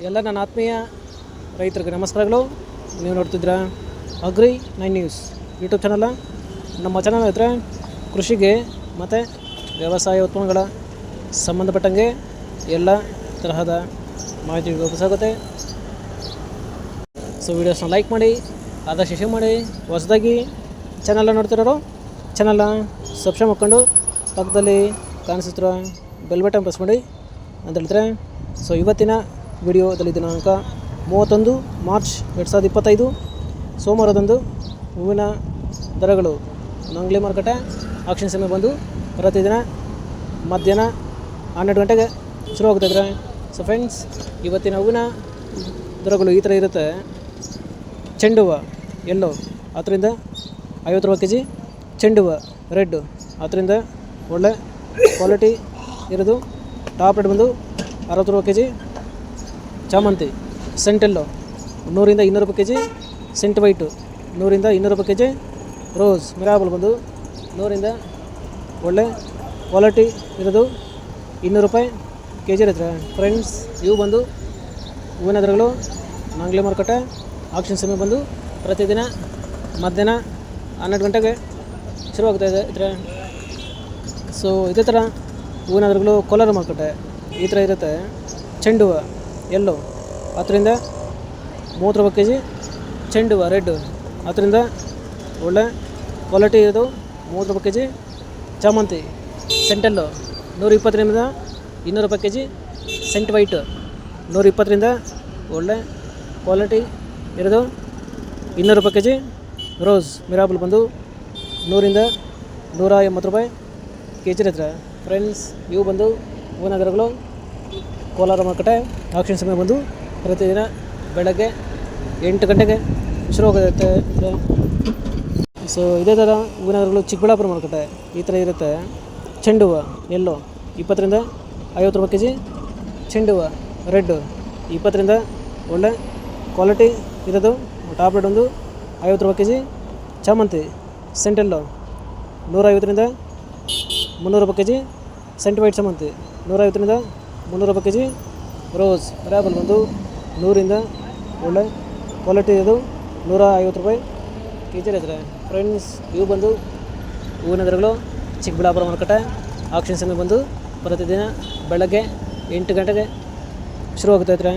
ಎಲ್ಲ ನನ್ನ ಆತ್ಮೀಯ ರೈತರಿಗೆ ನಮಸ್ಕಾರಗಳು. ನೀವು ನೋಡ್ತಿದ್ದೀರಾ ಅಗ್ರಿ 9 ನ್ಯೂಸ್ ಯೂಟ್ಯೂಬ್ ಚಾನಲ್. ನಮ್ಮ ಚಾನಲ್ ಹತ್ರ ಕೃಷಿಗೆ ಮತ್ತು ವ್ಯವಸಾಯ ಉತ್ಪನ್ನಗಳ ಸಂಬಂಧಪಟ್ಟಂಗೆ ಎಲ್ಲ ತರಹದ ಮಾಹಿತಿ ಒದಗಿಸಾಗುತ್ತೆ. ಸೊ ವಿಡಿಯೋಸ್ನ ಲೈಕ್ ಮಾಡಿ, ಆದಷ್ಟು ಶೇರ್ ಮಾಡಿ. ಹೊಸದಾಗಿ ಚಾನಲ್ನ ನೋಡ್ತಿರೋರು ಚಾನಲ್ನ ಸಬ್ಸ್ಕ್ರೈಬ್ ಮಾಡ್ಕೊಂಡು ಪಕ್ಕದಲ್ಲಿ ಕಾಣಿಸುತ್ತಿರೋ ಬೆಲ್ ಬಟನ್ ಪ್ರೆಸ್ ಮಾಡಿ ಅಂತ ಹೇಳ್ತಾರೆ. ಸೊ ಇವತ್ತಿನ ವಿಡಿಯೋದಲ್ಲಿ ದಿನಾಂಕ 31 ಮಾರ್ಚ್ 2025 ಸೋಮವಾರದಂದು ಹೂವಿನ ದರಗಳು ನಂಗ್ಲಿ ಮಾರುಕಟ್ಟೆ ಆಕ್ಷನ್ ಸಮಯ ಬಂದು ಪ್ರತಿದಿನ ಮಧ್ಯಾಹ್ನ 12 ಗಂಟೆಗೆ ಶುರುವಾಗ್ತಾಯಿದ್ರೆ. ಸೊ ಫ್ರೆಂಡ್ಸ್, ಇವತ್ತಿನ ಹೂವಿನ ದರಗಳು ಈ ಥರ ಇರುತ್ತೆ. ಚೆಂಡು ಹೂವು ಎಲ್ಲೋ 10ರಿಂದ 50 ರೂಪಾಯಿ kg, ಚೆಂಡು ಹೂವು ರೆಡ್ 10ರಿಂದ ಒಳ್ಳೆ ಕ್ವಾಲಿಟಿ ಇರೋದು ಟಾಪ್ ರೇಟ್ ಬಂದು 60 ರೂಪಾಯಿ kg. ಚಾಮಂತಿ ಸೆಂಟೆಲ್ಲೋ 100ರಿಂದ 200 ರೂಪಾಯಿ kg, ಸೆಂಟ್ ವೈಟು 100ರಿಂದ 200 ರೂಪಾಯಿ kg. ರೋಸ್ ಮಿರಾಬಲ್ ಬಂದು 100ರಿಂದ ಒಳ್ಳೆ ಕ್ವಾಲಿಟಿ ಇರೋದು 200 ರೂಪಾಯಿ kg ಇರುತ್ತೆ. ಫ್ರೆಂಡ್ಸ್, ಇವು ಬಂದು ಹೂವಿನ ದರಗಳು ನಂಗ್ಲಿ ಮಾರುಕಟ್ಟೆ ಆಕ್ಷನ್ ಸಮಯ ಬಂದು ಪ್ರತಿದಿನ ಮಧ್ಯಾಹ್ನ 12 ಗಂಟೆಗೆ ಶುರುವಾಗ್ತಾಯಿದೆ ಇದ್ರೆ. ಸೊ ಇದೇ ಥರ ಹೂವಿನ ದರಗಳು ಕೋಲಾರ ಮಾರುಕಟ್ಟೆ ಈ ಥರ ಇರುತ್ತೆ. ಚೆಂಡು ಹೂವು ಎಲ್ಲೋ 10ರಿಂದ 30 ರೂಪಾಯಿ kg, ಚೆಂಡು ಹೂವು ರೆಡ್ 10ರಿಂದ ಒಳ್ಳೆ ಕ್ವಾಲಿಟಿ ಇರೋದು 30 ರೂಪಾಯಿ kg. ಚಾಮಂತಿ ಸೆಂಟೆಲ್ಲೋ 120ರಿಂದ 200 ರೂಪಾಯಿ kg, ಸೆಂಟ್ ವೈಟ್ 120ರಿಂದ ಒಳ್ಳೆ ಕ್ವಾಲಿಟಿ ಇರೋದು 200 ರೂಪಾಯಿ kg. ರೋಸ್ ಮಿರಾಬಲ್ ಬಂದು 100ರಿಂದ 180 ರೂಪಾಯಿ kg ಇರುತ್ತೆ. ಫ್ರೆಂಡ್ಸ್, ಇವು ಬಂದು ಹೂವಿನ ದರಗಳು ಕೋಲಾರ ಮಾರುಕಟ್ಟೆ ಆಕ್ಷನ್ ಸಮಯ ಬಂದು ಪ್ರತಿದಿನ ಬೆಳಗ್ಗೆ 8 ಗಂಟೆಗೆ ಶುರುವಾಗುತ್ತೆ. ಸೊ ಇದೇ ಥರ ಹೂವಿನ ದರಗಳು ಚಿಕ್ಕಬಳ್ಳಾಪುರ ಮಾರುಕಟ್ಟೆ ಈ ಥರ ಇರುತ್ತೆ. ಚೆಂಡು ಹೂವು ಎಲ್ಲೋ 20ರಿಂದ 50 ರೂಪಾಯಿ kg, ಚೆಂಡು ಹೂವು ರೆಡ್ 20ರಿಂದ ಒಳ್ಳೆ ಕ್ವಾಲಿಟಿ ಇರೋದು ಟಾಪ್ ರೇಟ್ ಒಂದು 50 ರೂಪಾಯಿ kg. ಚಾಮಂತಿ ಸೆಂಟೆಲ್ಲೋ 150ರಿಂದ 300 ರೂಪಾಯಿ kg, ಸೆಂಟ್ ವೈಟ್ ಚಾಮಂತಿ 150ರಿಂದ 300 ರೂಪಾಯಿ kg. ರೋಸ್ ಮಿರಾಬಲ್ ಬಂದು 100ರಿಂದ ಒಳ್ಳೆ ಕ್ವಾಲಿಟಿ ಇರೋದು 150 ರೂಪಾಯಿ kg ಇರುತ್ತೆ. ಫ್ರೆಂಡ್ಸ್, ಇವು ಬಂದು ಹೂವಿನ ದರಗಳು ಚಿಕ್ಕಬಳ್ಳಾಪುರ ಮಾರುಕಟ್ಟೆ ಆಕ್ಷನ್ ಸಮಯ ಬಂದು ಪ್ರತಿದಿನ ಬೆಳಗ್ಗೆ 8 ಗಂಟೆಗೆ ಶುರುವಾಗ್ತಾಯಿದ್ರೆ.